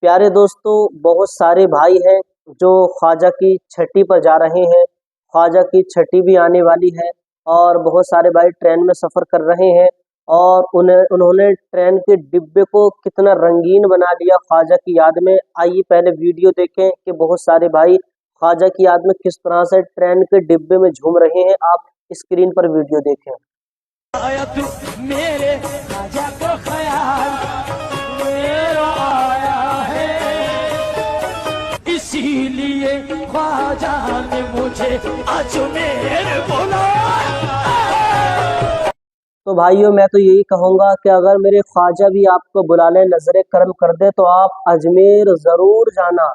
प्यारे दोस्तों, बहुत सारे भाई हैं जो ख्वाजा की छठी पर जा रहे हैं। ख्वाजा की छठी भी आने वाली है और बहुत सारे भाई ट्रेन में सफ़र कर रहे हैं और उन्होंने ट्रेन के डिब्बे को कितना रंगीन बना लिया ख्वाजा की याद में। आइए पहले वीडियो देखें कि बहुत सारे भाई ख्वाजा की याद में किस तरह से ट्रेन के डिब्बे में झूम रहे हैं। आप स्क्रीन पर वीडियो देखें। आया तू मेरे ख्वाजा को ख्याल मेरा आया है, इसीलिए ख्वाजा ने मुझे अजमेर बुलाया। तो भाइयों, मैं तो यही कहूँगा कि अगर मेरे ख्वाजा भी आपको बुला ले, नजर करम कर दे, तो आप अजमेर ज़रूर जाना।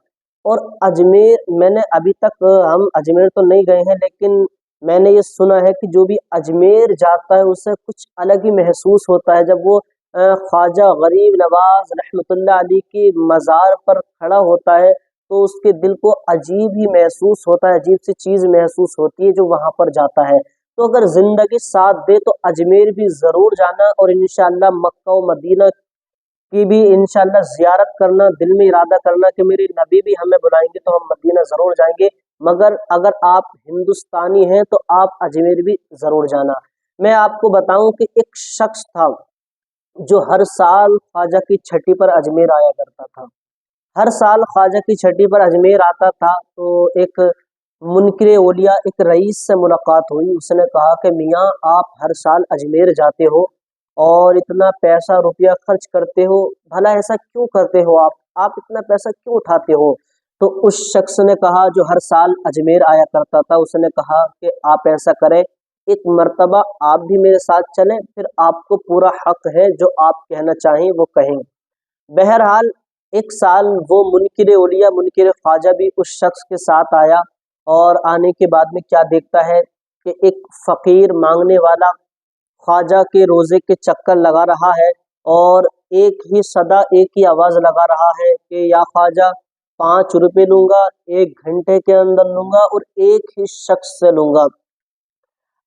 और अजमेर मैंने अभी तक हम अजमेर तो नहीं गए हैं, लेकिन मैंने ये सुना है कि जो भी अजमेर जाता है उसे कुछ अलग ही महसूस होता है। जब वो ख्वाजा गरीब नवाज रहमतुल्लाह अलैह की मज़ार पर खड़ा होता है तो उसके दिल को अजीब ही महसूस होता है, अजीब सी चीज़ महसूस होती है जो वहाँ पर जाता है। तो अगर ज़िंदगी साथ दे तो अजमेर भी ज़रूर जाना और इंशाअल्लाह मक्का व मदीना की भी इंशाअल्लाह ज़ियारत करना। दिल में इरादा करना कि मेरे नबी भी हमें बुलाएंगे तो हम मदीना ज़रूर जाएंगे। मगर अगर आप हिंदुस्तानी हैं तो आप अजमेर भी ज़रूर जाना। मैं आपको बताऊं कि एक शख्स था जो हर साल ख्वाजा की छठी पर अजमेर आया करता था। हर साल ख्वाजा की छठी पर अजमेर आता था तो एक मुनकिर ओलिया, एक रईस से मुलाकात हुई। उसने कहा कि मियाँ, आप हर साल अजमेर जाते हो और इतना पैसा रुपया खर्च करते हो, भला ऐसा क्यों करते हो? आप इतना पैसा क्यों उठाते हो? तो उस शख्स ने कहा जो हर साल अजमेर आया करता था, उसने कहा कि आप ऐसा करें, एक मर्तबा आप भी मेरे साथ चलें, फिर आपको पूरा हक है जो आप कहना चाहें वो कहें। बहरहाल एक साल वो मुनकिर ओलिया, मुनकिर ख्वाजा भी उस शख्स के साथ आया और आने के बाद में क्या देखता है कि एक फ़कीर मांगने वाला ख्वाजा के रोज़े के चक्कर लगा रहा है और एक ही सदा, एक ही आवाज़ लगा रहा है कि या ख्वाजा, 5 रुपये लूँगा, 1 घंटे के अंदर लूँगा और एक ही शख्स से लूँगा।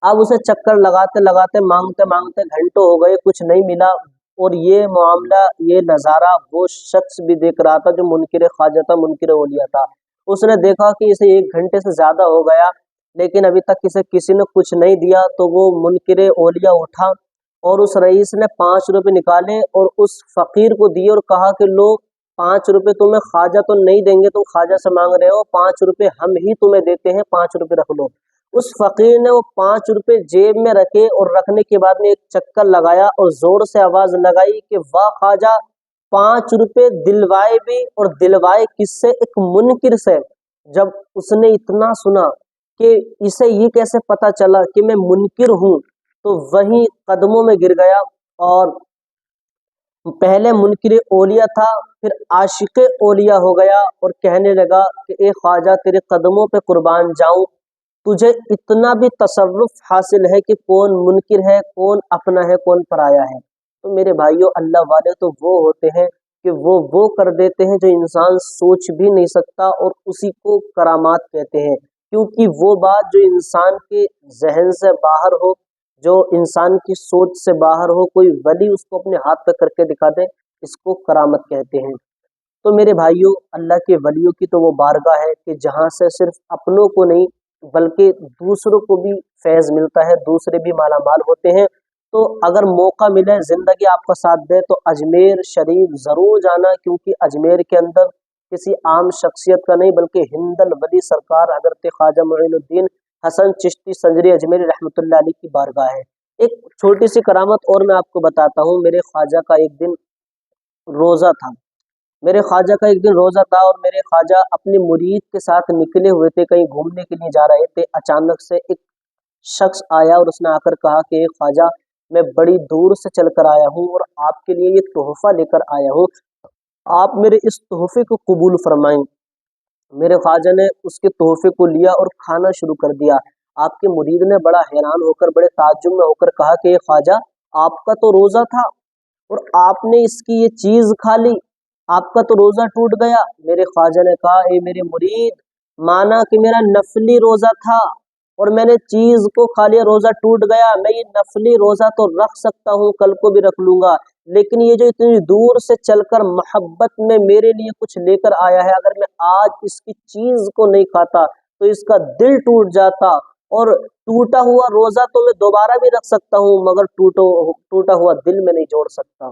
अब उसे चक्कर लगाते लगाते, मांगते मांगते घंटों हो गए, कुछ नहीं मिला। और ये मामला, ये नज़ारा वो शख्स भी देख रहा था जो मुनकिर ख्वाजा था, मुनकिर ओलिया था। उसने देखा कि इसे 1 घंटे से ज़्यादा हो गया लेकिन अभी तक इसे किसी ने कुछ नहीं दिया। तो वो मुनकिर ओलिया उठा और उस रईस ने 5 रुपये निकाले और उस फ़कीर को दिए और कहा कि लो, 5 रुपये तुम्हें ख्वाजा तो नहीं देंगे, तुम ख्वाजा से मांग रहे हो, 5 रुपये हम ही तुम्हें देते हैं, 5 रुपये रख लो। उस फ़कीर ने वो 5 रुपये जेब में रखे और रखने के बाद में एक चक्कर लगाया और ज़ोर से आवाज़ लगाई कि वाह ख्वाजा, 5 रुपये दिलवाए भी, और दिलवाए किससे? एक मुनकिर से। जब उसने इतना सुना कि इसे ये कैसे पता चला कि मैं मुनकिर हूँ, तो वहीं कदमों में गिर गया और पहले मुनकिर ओलिया था, फिर आशिक ओलिया हो गया और कहने लगा कि ए ख्वाजा, तेरे कदमों पे कुर्बान जाऊं, तुझे इतना भी तसर्रुफ हासिल है कि कौन मुनकिर है, कौन अपना है, कौन पराया है। तो मेरे भाइयों, अल्लाह वाले तो वो होते हैं कि वो कर देते हैं जो इंसान सोच भी नहीं सकता और उसी को करामात कहते हैं। क्योंकि वो बात जो इंसान के जहन से बाहर हो, जो इंसान की सोच से बाहर हो, कोई वली उसको अपने हाथ पे करके दिखा दे, इसको करामत कहते हैं। तो मेरे भाइयों, अल्लाह के वलियों की तो वो बारगाह है कि जहाँ से सिर्फ अपनों को नहीं बल्कि दूसरों को भी फैज़ मिलता है, दूसरे भी मालामाल होते हैं। तो अगर मौका मिले, ज़िंदगी आपका साथ दे, तो अजमेर शरीफ ज़रूर जाना, क्योंकि अजमेर के अंदर किसी आम शख्सियत का नहीं बल्कि हिंदल वली सरकार हज़रत ख्वाजा मुइनुद्दीन हसन चिश्ती संजरी अजमेरी रहमतुल्लाह अलैह की बारगाह है। एक छोटी सी करामत और मैं आपको बताता हूँ। मेरे ख्वाजा का एक दिन रोज़ा था। मेरे ख्वाजा का एक दिन रोज़ा था और मेरे ख्वाजा अपने मुरीद के साथ निकले हुए थे, कहीं घूमने के लिए जा रहे थे। अचानक से एक शख्स आया और उसने आकर कहा कि ए ख्वाजा, मैं बड़ी दूर से चलकर आया हूँ और आपके लिए ये तोहफ़ा लेकर आया हूँ, आप मेरे इस तोहफ़े को कबूल फरमाएं। मेरे ख्वाजा ने उसके तोहफ़े को लिया और खाना शुरू कर दिया। आपके मुरीद ने बड़ा हैरान होकर, बड़े ताज्जुब में होकर कहा कि ए ख्वाजा, आपका तो रोज़ा था और आपने इसकी ये चीज़ खा ली, आपका तो रोज़ा टूट गया। मेरे ख्वाजा ने कहा, ए मेरे मुरीद, माना कि मेरा नफली रोज़ा था और मैंने चीज़ को खा लिया, रोज़ा टूट गया। मैं ये नफली रोज़ा तो रख सकता हूँ, कल को भी रख लूँगा, لیکن یہ جو اتنی دور سے چل کر محبت میں میرے لیے کچھ لے کر آیا ہے، اگر میں آج اس کی چیز کو نہیں کھاتا تو اس کا دل ٹوٹ جاتا، اور ٹوٹا ہوا روزہ تو میں دوبارہ بھی رکھ سکتا ہوں مگر ٹوٹا ہوا دل میں نہیں جوڑ سکتا۔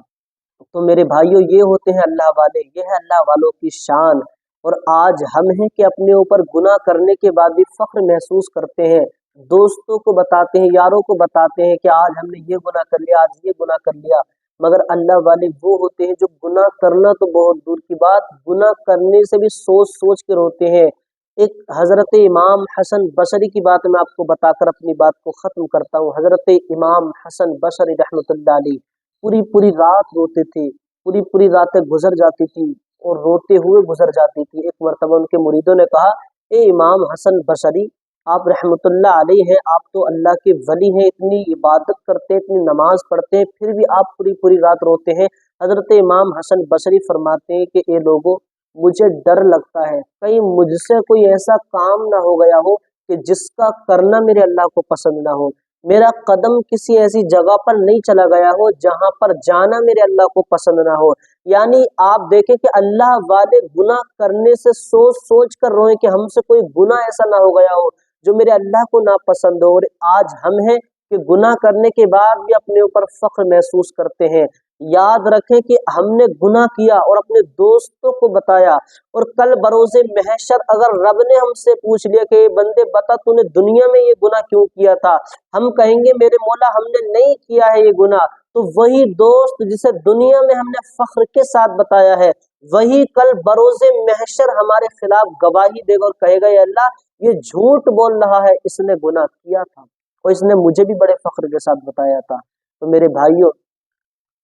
تو میرے بھائیوں، یہ ہوتے ہیں اللہ والے، یہ ہے اللہ والوں کی شان۔ اور آج ہم ہیں کہ اپنے اوپر گناہ کرنے کے بعد بھی فخر محسوس کرتے ہیں، دوستوں کو بتاتے ہیں، یاروں کو بتاتے ہیں کہ آج ہم نے یہ گناہ کر لیا، آج یہ گناہ کر لیا۔ مگر اللہ والے وہ ہوتے ہیں جو گناہ کرنا تو بہت دور کی بات، گناہ کرنے سے بھی سوچ سوچ کے روتے ہیں۔ ایک حضرت امام حسن بصری کی بات میں آپ کو بتا کر اپنی بات کو ختم کرتا ہوں۔ حضرت امام حسن بصری رحمۃ اللہ علیہ پوری پوری رات روتے تھے، پوری پوری راتیں گزر جاتی تھی اور روتے ہوئے گزر جاتی تھی۔ ایک مرتبہ ان کے مریدوں نے کہا، اے امام حسن بصری، آپ رحمۃ اللہ علیہ ہیں، آپ تو اللہ کے ولی ہیں، اتنی عبادت کرتے ہیں، اتنی نماز پڑھتے ہیں، پھر بھی آپ پوری پوری رات روتے ہیں۔ حضرت امام حسن بصری فرماتے ہیں کہ اے لوگوں، مجھے ڈر لگتا ہے کہیں مجھ سے کوئی ایسا کام نہ ہو گیا ہو کہ جس کا کرنا میرے اللہ کو پسند نہ ہو، میرا قدم کسی ایسی جگہ پر نہیں چلا گیا ہو جہاں پر جانا میرے اللہ کو پسند نہ ہو۔ یعنی آپ دیکھیں کہ اللہ والے گناہ کرنے سے سوچ سوچ کر روئیں کہ ہم سے کوئی گناہ ایسا نہ ہو گیا ہو جو میرے اللہ کو ناپسند ہو۔ اور آج ہم ہیں کہ گناہ کرنے کے بعد بھی اپنے اوپر فخر محسوس کرتے ہیں۔ یاد رکھیں کہ ہم نے گناہ کیا اور اپنے دوستوں کو بتایا، اور کل بروز محشر اگر رب نے ہم سے پوچھ لیا کہ بندے بتا تو نے دنیا میں یہ گناہ کیوں کیا تھا، ہم کہیں گے میرے مولا ہم نے نہیں کیا ہے یہ گناہ، تو وہی دوست جسے دنیا میں ہم نے فخر کے ساتھ بتایا ہے، وہی کل بروز محشر ہمارے خلاف گواہی دے گا اور کہے گا اے اللہ یہ جھوٹ بول رہا ہے، اس نے گناہ کیا تھا اور اس نے مجھے بھی بڑے فخر کے ساتھ بتایا تھا۔ تو میرے بھائیوں،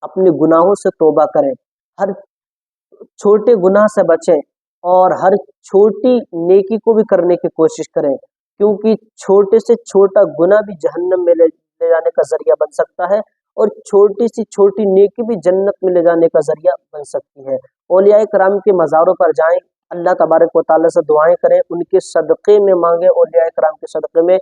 اپنے گناہوں سے توبہ کریں، ہر چھوٹے گناہ سے بچیں اور ہر چھوٹی نیکی کو بھی کرنے کی کوشش کریں، کیونکہ چھوٹے سے چھوٹا گناہ بھی جہنم میں لے جانے کا ذریعہ بن سکتا ہے، اور چھوٹی سی چھوٹی نیکی بھی جنت میں لے جانے کا ذریعہ بن سکتی ہے۔ اولیاء کرام کے مزاروں پر جائیں، اللہ تبارک و تعالیٰ سے دعائیں کریں، ان کے صدقے میں مانگیں، اولیاء کرام کے صدقے میں